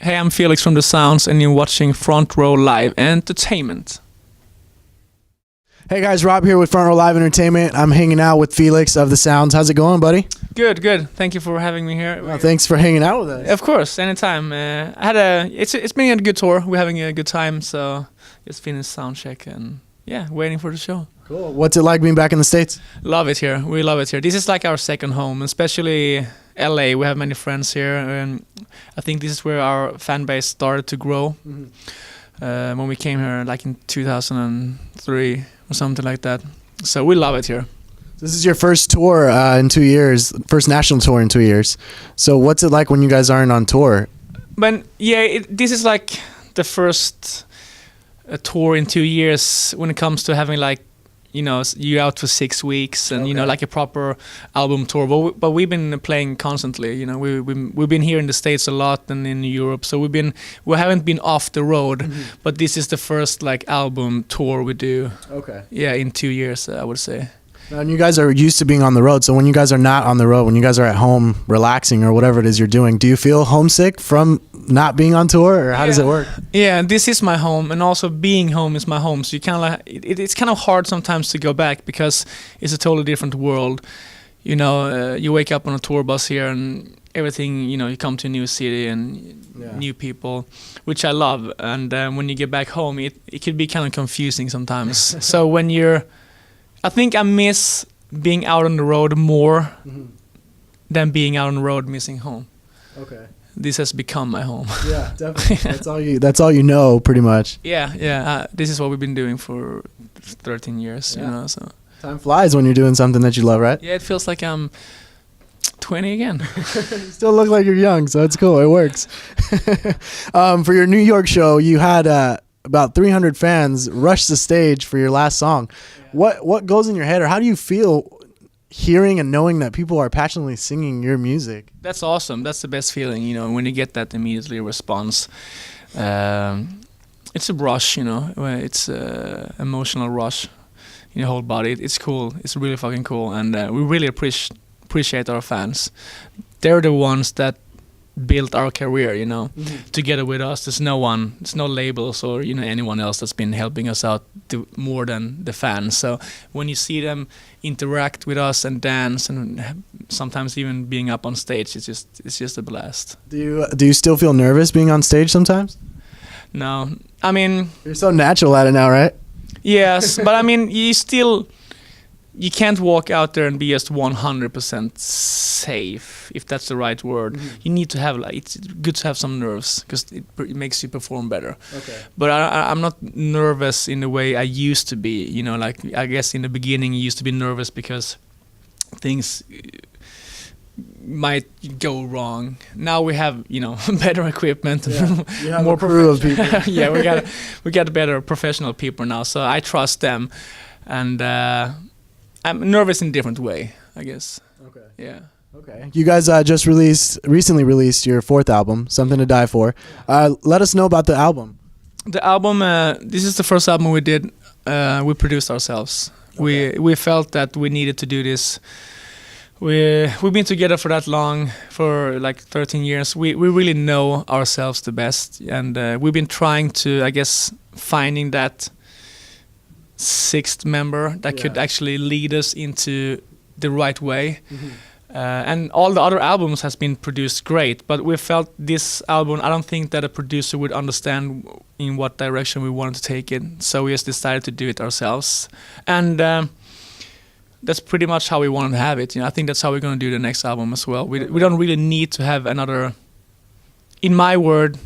Hey, I'm Felix from The Sounds, and you're watching Front Row Live Entertainment. Hey guys, Rob here with Front Row Live Entertainment. I'm hanging out with Felix of The Sounds. How's it going, buddy? Good, good. Thank you for having me here. Well, thanks for hanging out with us. Of course, anytime. It's been a good tour. We're having a good time, so just finished sound check and yeah, waiting for the show. Cool. What's it like being back in the States? Love it here. We love it here. This is like our second home, especially LA. We have many friends here, and I think this is where our fan base started to grow. When we came here, like in 2003 or something like that. So we love it here. This is your first tour in 2 years, first national tour in 2 years. So what's it like when you guys aren't on tour? But yeah, this is like the first tour in 2 years when it comes to having like, you know, you're out for 6 weeks and, you know, like a proper album tour. But we've been playing constantly, you know, we've been here in the States a lot and in Europe. So we haven't been off the road, but this is the first like album tour we do. Okay. Yeah, in 2 years, I would say. And you guys are used to being on the road. So when you guys are not on the road, when you guys are at home relaxing or whatever it is you're doing, do you feel homesick from not being on tour, or how does it work? Yeah, this is my home, and also being home is my home. So you kind of like it's kind of hard sometimes to go back because it's a totally different world. You know, you wake up on a tour bus here and everything. You know, you come to a new city and new people, which I love. And when you get back home, it could be kind of confusing sometimes. So when I think I miss being out on the road more than being out on the road missing home. Okay. This has become my home. Yeah, definitely. That's all you know, pretty much. Yeah. This is what we've been doing for 13 years. Yeah. You know, so time flies when you're doing something that you love, right? Yeah, it feels like I'm 20 again. You still look like you're young, so it's cool. It works. For your New York show, you had about 300 fans rush the stage for your last song. Yeah. What goes in your head, or how do you feel hearing and knowing that people are passionately singing your music? That's awesome. That's the best feeling, you know, when you get that immediately response. It's a rush, you know. It's an emotional rush in your whole body. It's cool. It's really fucking cool, and we really appreciate our fans. They're the ones that built our career, you know, together with us. There's no labels or, you know, anyone else that's been helping us out more than the fans. So when you see them interact with us and dance and sometimes even being up on stage, it's just a blast. Do you still feel nervous being on stage sometimes? No, I mean, you're so natural at it now, right? Yes, but I mean, you can't walk out there and be just 100% safe, if that's the right word. You need to have, like, it's good to have some nerves because it makes you perform better. Okay. But I'm not nervous in the way I used to be. You know, like, I guess in the beginning I used to be nervous because things might go wrong. Now we have, you know, better equipment, more a crew of people. Yeah, we got better professional people now, so I trust them, and I'm nervous in a different way, I guess. Okay. Yeah. Okay. You guys just recently released your 4th album, Something to Die For. Let us know about the album. The album, this is the first album we did. We produced ourselves. Okay. We felt that we needed to do this. We've been together for that long, for like 13 years. We really know ourselves the best, and we've been trying to, I guess, finding that 6th member that could actually lead us into the right way. And all the other albums has been produced great, but we felt this album, I don't think that a producer would understand in what direction we wanted to take it, so we just decided to do it ourselves. And that's pretty much how we wanted to have it. You know, I think that's how we're going to do the next album as well. We don't really need to have another, in my word,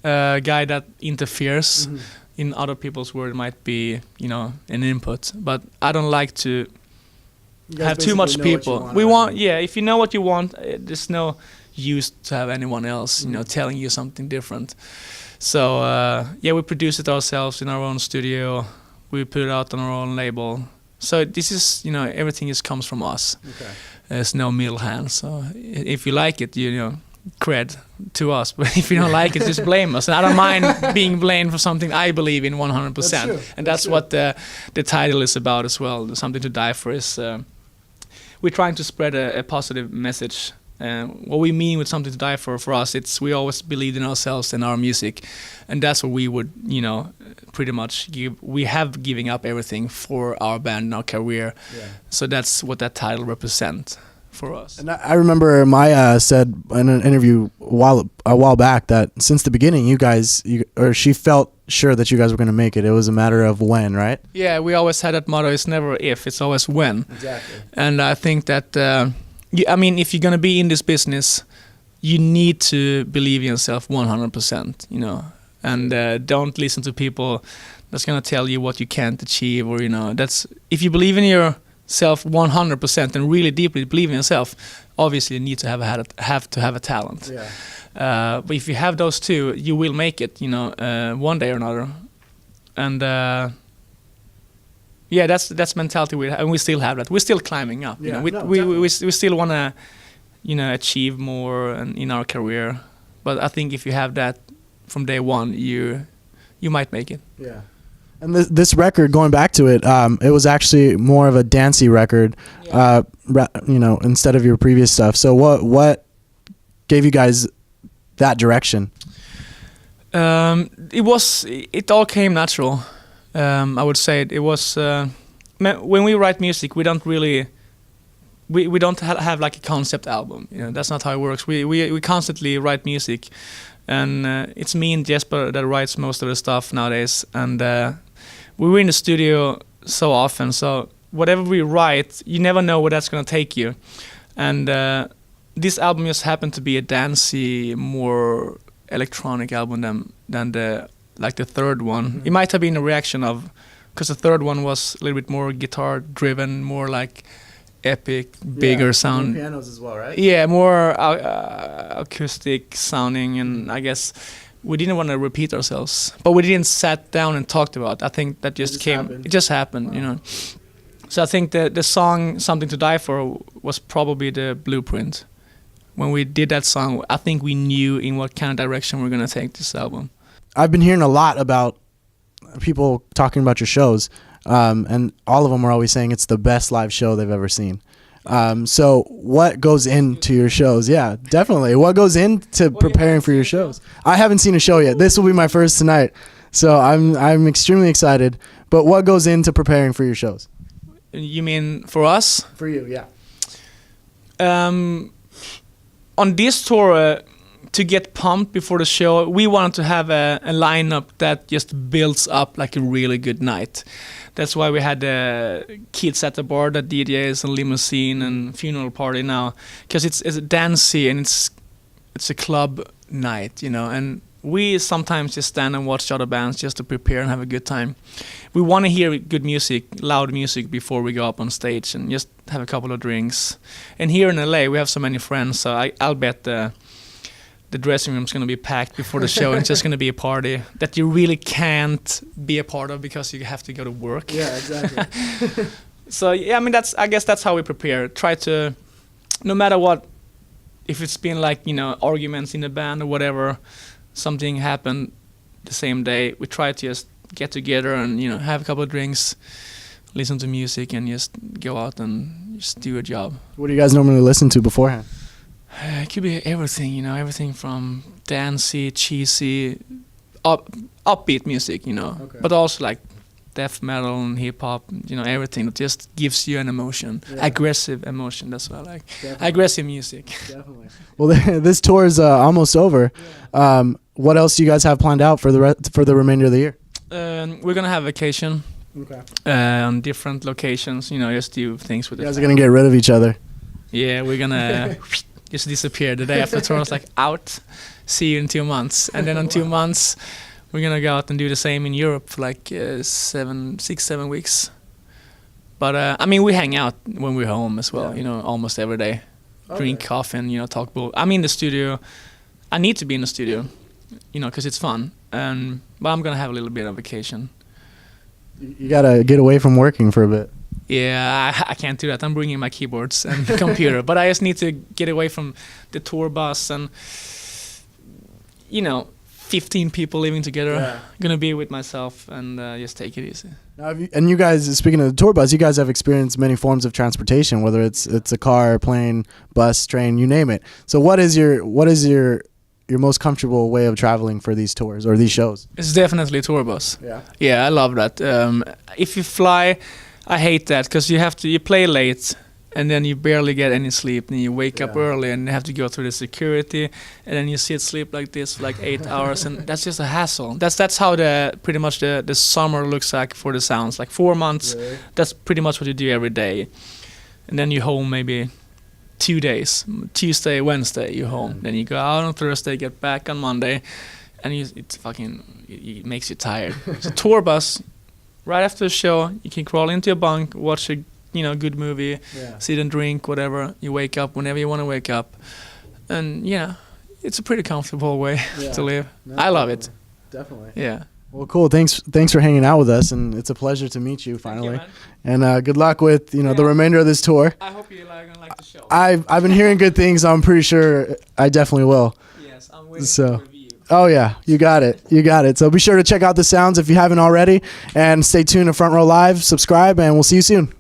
guy that interferes. In other people's word, it might be, you know, an input. But I don't like to have too much people. We want, if you know what you want, there's no use to have anyone else, you know, telling you something different. So, we produce it ourselves in our own studio. We put it out on our own label. So this is, you know, everything comes from us. Okay. There's no middle hand. So if you like it, you know, cred to us, but if you don't like it, just blame us. And I don't mind being blamed for something I believe in 100%. And that's what the title is about as well. Something to Die For is we're trying to spread a positive message What we mean with something to die for us, it's we always believed in ourselves and our music, and that's what we would, pretty much give. We have giving up everything for our band and our career. Yeah. So that's what that title represents for us. And I remember Maya said in an interview a while back that since the beginning, she felt sure that you guys were going to make it. It was a matter of when, right? Yeah, we always had that motto: it's never if, it's always when. Exactly. And I think that, if you're going to be in this business, you need to believe in yourself 100%, and don't listen to people that's going to tell you what you can't achieve, or, that's, if you believe in yourself 100% and really deeply believe in yourself, obviously you need to have a talent. Yeah. But if you have those two, you will make it, one day or another. And that's mentality we have, and we still have that. We're still climbing up. Yeah, we still want to, achieve more in our career. But I think if you have that from day one, you might make it. Yeah. And this record, going back to it, it was actually more of a dancey record, instead of your previous stuff. So what gave you guys that direction? It all came natural. I would say it was when we write music, we don't really we don't have like a concept album. That's not how it works. We constantly write music, and it's me and Jesper that writes most of the stuff nowadays. And we were in the studio so often, so whatever we write, you never know where that's gonna take you. And this album just happened to be a dancey, more electronic album than the third one. Mm-hmm. It might have been a reaction of, because the third one was a little bit more guitar driven, more like epic, bigger sound. More pianos as well, right? Yeah, more acoustic sounding, and I guess we didn't want to repeat ourselves, but we didn't sat down and talked about it. I think that just came. Happened. It just happened, wow. So I think the song "Something to Die For" was probably the blueprint. When we did that song, I think we knew in what kind of direction we're gonna take this album. I've been hearing a lot about people talking about your shows, and all of them are always saying it's the best live show they've ever seen. So what goes into your shows? Yeah, definitely. What goes into preparing for your shows? I haven't seen a show yet. This will be my first tonight, so I'm extremely excited. But what goes into preparing for your shows? You mean for us? For you, yeah. On this tour, to get pumped before the show, we wanted to have a lineup that just builds up like a really good night. That's why we had the kids at the bar, the DJs and limousine and funeral party now, because it's dancey and it's a club night, and we sometimes just stand and watch other bands just to prepare and have a good time. We want to hear good music, loud music, before we go up on stage and just have a couple of drinks. And here in LA, we have so many friends, so I'll bet the dressing room's going to be packed before the show. And it's just going to be a party that you really can't be a part of because you have to go to work. Yeah, exactly. So yeah, I guess that's how we prepare. Try to, no matter what, if it's been like arguments in the band or whatever, something happened the same day, we try to just get together and have a couple of drinks, listen to music, and just go out and just do a job. What do you guys normally listen to beforehand? It could be everything, everything from dancey, cheesy, upbeat music, okay. But also like death metal and hip hop, everything that just gives you an emotion, aggressive emotion. That's what I like. Definitely. Aggressive music. Definitely. Well, this tour is almost over. Yeah. What else do you guys have planned out for the remainder of the year? We're gonna have vacation. Okay. On different locations, just do things with. You guys are gonna get rid of each other. Yeah, we're gonna. Just disappear the day after the tour. I was like, out, see you in 2 months. And then in 2 months, we're going to go out and do the same in Europe for like 6-7 weeks. But, we hang out when we're home as well, almost every day. Okay. Drink coffee and, talk bull. I'm in the studio. I need to be in the studio, because it's fun. But I'm going to have a little bit of vacation. You got to get away from working for a bit. Yeah, I can't do that. I'm bringing my keyboards and computer, but I just need to get away from the tour bus and, 15 people living together. Yeah. Gonna be with myself and just take it easy. Now, and you guys, speaking of the tour bus, you guys have experienced many forms of transportation, whether it's a car, plane, bus, train, you name it. So what is your most comfortable way of traveling for these tours or these shows? It's definitely a tour bus. Yeah. Yeah, I love that. If you fly, I hate that because you play late and then you barely get any sleep. And you wake up early and you have to go through the security, and then you sleep like this for like 8 hours, and that's just a hassle. That's how pretty much the summer looks like for the Sounds. Like 4 months. Really? That's pretty much what you do every day, and then you home maybe 2 days. Tuesday, Wednesday, you home. Then you go out on Thursday, get back on Monday, and it makes you tired. So tour bus, right after the show, you can crawl into your bunk, watch a good movie, sit and drink, whatever. You wake up whenever you want to wake up, and it's a pretty comfortable way to live. No, I love it. Definitely. Yeah. Well, cool. Thanks for hanging out with us, and it's a pleasure to meet you finally. Thank you, and good luck with the remainder of this tour. I hope you gonna like the show. I've been hearing good things. So I'm pretty sure I definitely will. Yes, I'm waiting So. for the review. Oh yeah, you got it. So be sure to check out the Sounds if you haven't already, and stay tuned to Front Row Live. Subscribe, and we'll see you soon.